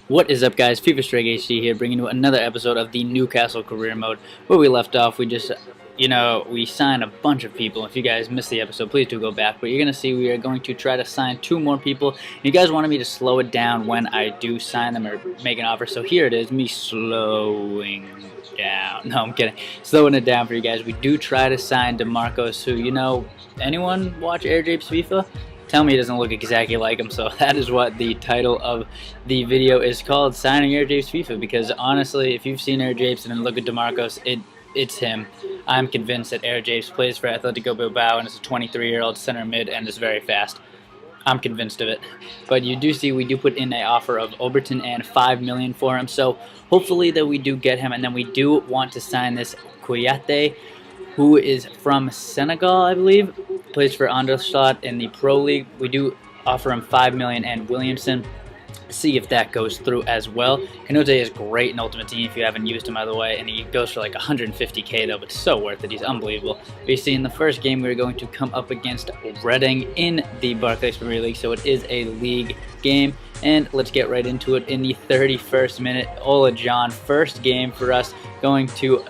What is up, guys? FIFA Strike HD here, bringing you another episode of the Newcastle career mode. Where we left off, we just, we signed a bunch of people. If you guys missed the episode, please do go back. But you're going to see we are going to try to sign 2 more people. You guys wanted me to slow it down when I do sign them or make an offer. So here it is, me slowing down. No, I'm kidding. Slowing it down for you guys. We do try to sign DeMarcos, who, anyone watch AirJapesFifa? Tell me it doesn't look exactly like him, so that is what the title of the video is called, Signing AirJapesFifa, because honestly, if you've seen AirJapes and then look at DeMarcos, it's him. I'm convinced that AirJapes plays for Atletico Bilbao and is a 23-year-old center mid and is very fast. I'm convinced of it. But you do see we do put in an offer of Oberton and $5 million for him, so hopefully that we do get him, and then we do want to sign this Kouyaté, who is from Senegal, I believe, plays for Anderlecht in the Pro League. We do offer him $5 million, and Williamson, see if that goes through as well. Kouyaté is great in Ultimate Team if you haven't used him, by the way, and he goes for like 150k though, but so worth it. He's unbelievable. But you see, in the first game, we're going to come up against Reading in the Barclays Premier League, so it is a league game. And let's get right into it. In the 31st minute, Ola John, first game for us, going to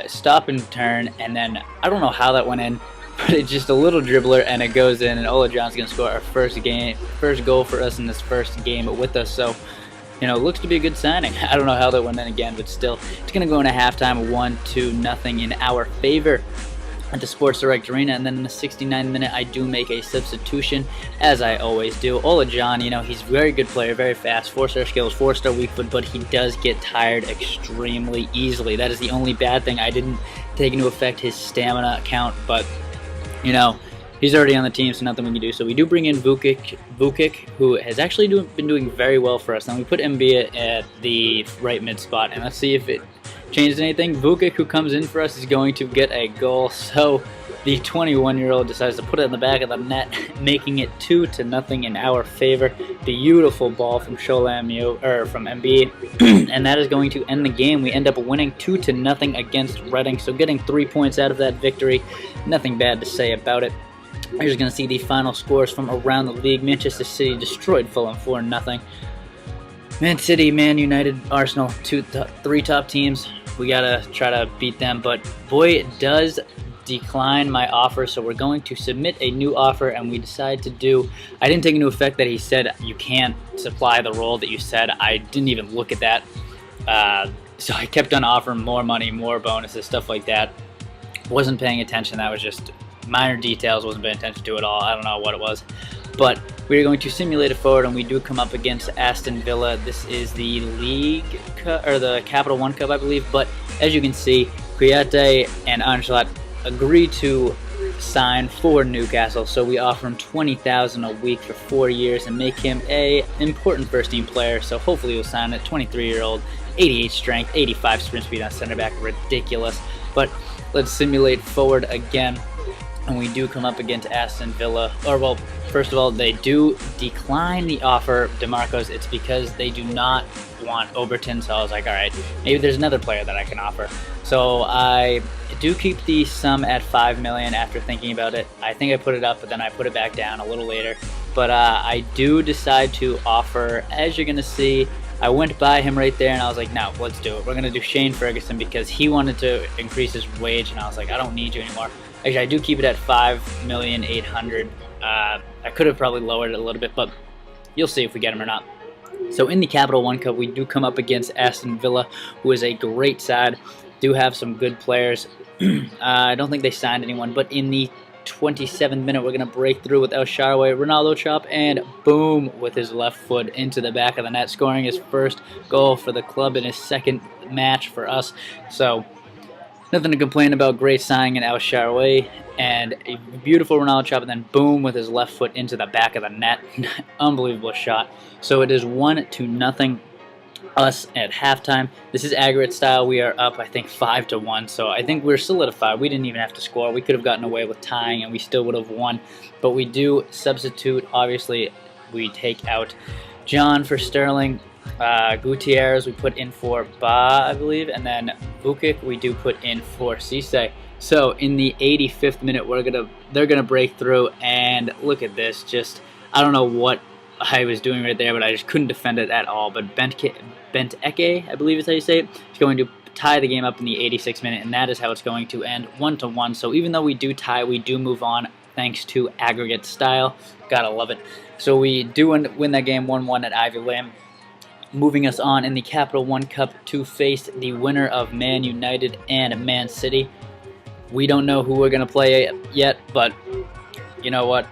stop and turn, and then I don't know how that went in, but it's just a little dribbler and it goes in, and Ola John's gonna score our first goal for us in this first game with us. So looks to be a good signing. I don't know how that went in again, but still, it's gonna go into halftime 1-0 in our favor at the Sports Direct Arena. And then in the 69th minute, I do make a substitution, as I always do. Ola John, he's a very good player, very fast, 4-star skills, 4-star weak foot, but he does get tired extremely easily. That is the only bad thing. I didn't take into effect his stamina count, but he's already on the team, so nothing we can do. So we do bring in Vukic, who has actually been doing very well for us. Now we put Mbia at the right mid spot, and let's see if it changed anything. Vukic, who comes in for us, is going to get a goal. So the 21-year-old decides to put it in the back of the net, making it 2-0 in our favor. Beautiful ball from from Mbia, and that is going to end the game. We end up winning 2-0 against Reading, so getting 3 points out of that victory. Nothing bad to say about it. We're just going to see the final scores from around the league. Manchester City destroyed Fulham 4-0. Man City, Man United, Arsenal, 3 top teams. We gotta try to beat them, but boy, it does decline my offer, so we're going to submit a new offer, and we decide to do, I didn't take into effect that he said you can't supply the role that you said. I didn't even look at that, so I kept on offering more money, more bonuses, stuff like that. Wasn't paying attention. That was just minor details, wasn't paying attention to it all. I don't know what it was, but we're going to simulate it forward, and we do come up against Aston Villa. This is the League Cup, or the Capital One Cup, I believe. But as you can see, Kouyaté and Anderlecht agree to sign for Newcastle, so we offer him $20,000 a week for 4 years and make him a important first-team player. So hopefully he'll sign it. 23-year-old, 88 strength, 85 sprint speed on center back, ridiculous. But let's simulate forward again. And we do come up against Aston Villa, first of all, they do decline the offer, DeMarcos. It's because they do not want Oberton, so I was like, alright, maybe there's another player that I can offer. So I do keep the sum at $5 million after thinking about it. I think I put it up, but then I put it back down a little later. But I do decide to offer, as you're going to see, I went by him right there, and I was like, no, let's do it. We're going to do Shane Ferguson, because he wanted to increase his wage, and I was like, I don't need you anymore. Actually, I do keep it at $5,800,000. I could have probably lowered it a little bit, but you'll see if we get him or not. So in the Capital One Cup, we do come up against Aston Villa, who is a great side. Do have some good players. I don't think they signed anyone, but in the 27th minute, we're going to break through with El Shaarawy, Ronaldo chop, and boom, with his left foot into the back of the net, scoring his first goal for the club in his second match for us. So nothing to complain about. Great signing in El Shaarawy, and a beautiful Ronaldo chop, and then boom with his left foot into the back of the net. Unbelievable shot. So it is 1-0 us at halftime. This is aggregate style. We are up, I think, 5-1. So I think we're solidified. We didn't even have to score. We could have gotten away with tying, and we still would have won. But we do substitute. Obviously, we take out John for Sterling. Gutierrez we put in for Ba, I believe, and then Vukic we do put in for Cisse. So in the 85th minute, they're gonna break through, and look at this. Just, I don't know what I was doing right there, but I just couldn't defend it at all. But Benteke, I believe is how you say it, is going to tie the game up in the 86th minute, and that is how it's going to end, 1-1. So even though we do tie, we do move on thanks to aggregate style. Gotta love it. So we do win that game 1-1 at Ivy Lane, moving us on in the Capital One Cup to face the winner of Man United and Man City. We don't know who we're going to play yet, but you know what?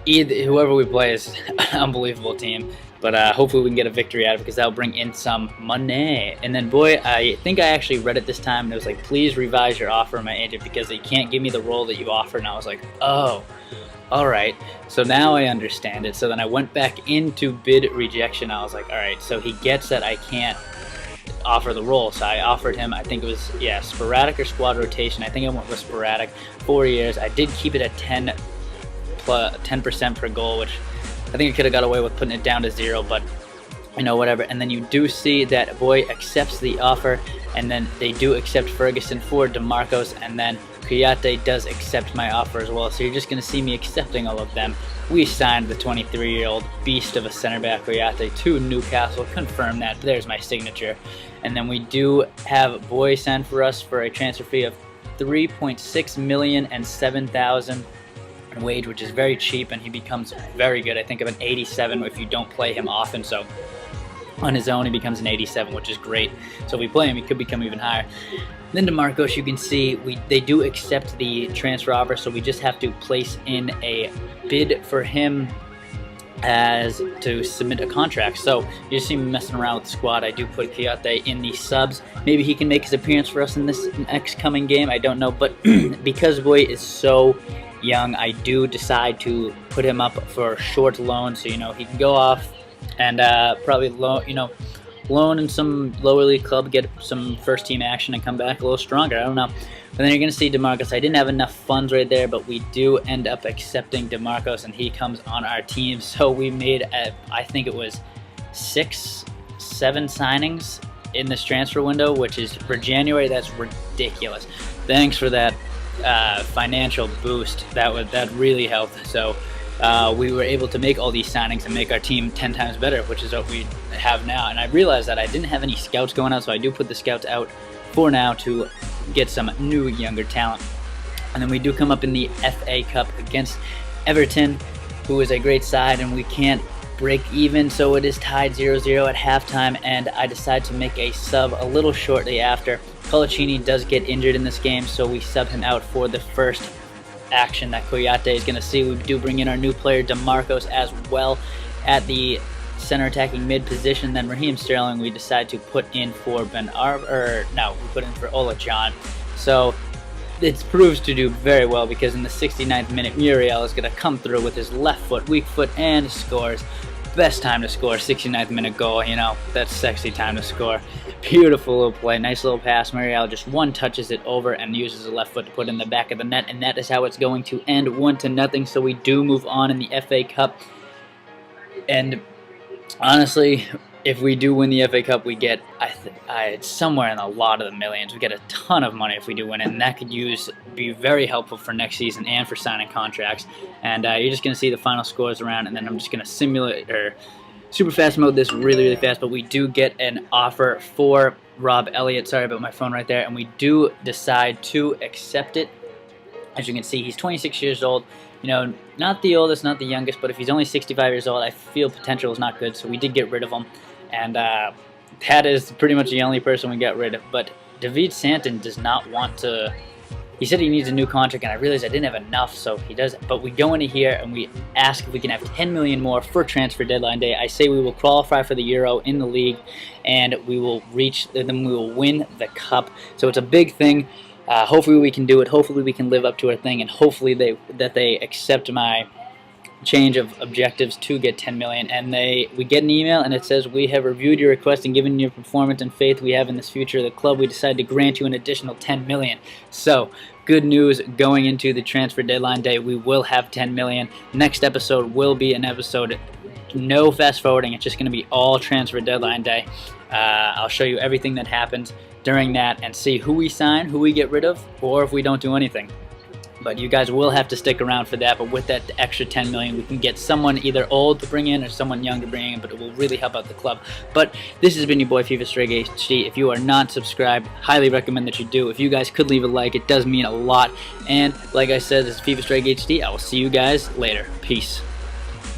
Whoever we play is an unbelievable team. But hopefully we can get a victory out of it, because that'll bring in some money. And then, boy, I think I actually read it this time, and it was like, please revise your offer, my agent, because they can't give me the role that you offered. And I was like, oh, all right. So now I understand it. So then I went back into bid rejection. I was like, all right, so he gets that I can't offer the role. So I offered him, I think it was, yeah, sporadic or squad rotation. I think I went with sporadic. 4 years. I did keep it at 10% per goal, which I think I could have got away with putting it down to 0, but you know, whatever. And then you do see that Boy accepts the offer, and then they do accept Ferguson for DeMarcos, and then Kouyaté does accept my offer as well. So you're just going to see me accepting all of them. We signed the 23-year-old beast of a center back Kouyaté to Newcastle. Confirm that. There's my signature. And then we do have Boy signed for us for a transfer fee of $3.6 million and 7,000 wage, which is very cheap, and he becomes very good. I think of an 87 if you don't play him often. So on his own, he becomes an 87, which is great. So if we play him, he could become even higher. Then DeMarcos, you can see they do accept the transfer offer, so we just have to place in a bid for him as to submit a contract. So you just see me messing around with the squad. I do put Kouyaté in the subs. Maybe he can make his appearance for us in this next coming game. I don't know, but because Boy is so young, I do decide to put him up for a short loan, so you know he can go off and probably loan in some lower league club, get some first team action, and come back a little stronger. I don't know. But then you're going to see DeMarcos. I didn't have enough funds right there, but we do end up accepting DeMarcos, and he comes on our team. So we made, I think it was 6-7 signings in this transfer window, which is for January. That's ridiculous. Thanks for that financial boost. That really helped. So we were able to make all these signings and make our team 10 times better, which is what we have now. And I realized that I didn't have any scouts going out, so I do put the scouts out for now to get some new younger talent. And then we do come up in the FA Cup against Everton, who is a great side, and we can't break even, so it is tied 0-0 at halftime, and I decide to make a sub a little shortly after. Colaccini does get injured in this game, so we sub him out for the first action that Kouyaté is going to see. We do bring in our new player DeMarcos as well at the center attacking mid position. Then Raheem Sterling we decide to put in for we put in for Ola John. So it proves to do very well, because in the 69th minute Muriel is going to come through with his left foot, weak foot, and scores. Best time to score, 69th minute goal, you know, that's sexy time to score. Beautiful little play, nice little pass. Muriel just one touches it over and uses the left foot to put in the back of the net, and that is how it's going to end, 1-0. So we do move on in the FA Cup, and honestly, if we do win the FA Cup, we get it's somewhere in a lot of the millions. We get a ton of money if we do win it, and that could be very helpful for next season and for signing contracts. And you're just going to see the final scores around, and then I'm just going to simulate or super fast mode this really fast. But we do get an offer for Rob Elliott. Sorry about my phone right there. And we do decide to accept it. As you can see, he's 26 years old. You know, not the oldest, not the youngest, but if he's only 65 years old, I feel potential is not good, so we did get rid of him. And that is pretty much the only person we got rid of. But David Santon does not want to. He said he needs a new contract, and I realized I didn't have enough, so he does. But we go into here and we ask if we can have 10 million more for transfer deadline day. I say we will qualify for the Euro in the league, and we will win the cup. So it's a big thing. Hopefully we can do it. Hopefully we can live up to our thing, and hopefully they accept my change of objectives to get 10 million. And we get an email, and it says, we have reviewed your request, and given your performance and faith we have in this future of the club, we decide to grant you an additional 10 million. So good news going into the transfer deadline day. We will have 10 million. Next episode will be an episode, no fast forwarding. It's just going to be all transfer deadline day. I'll show you everything that happens during that and see who we sign, who we get rid of, or if we don't do anything. But you guys will have to stick around for that. But with that extra 10 million, we can get someone either old to bring in or someone young to bring in, but it will really help out the club. But this has been your boy FIFA Strike HD. If you are not subscribed, highly recommend that you do. If you guys could leave a like, it does mean a lot. And like I said, this is FIFA Strike HD. I will see you guys later. Peace.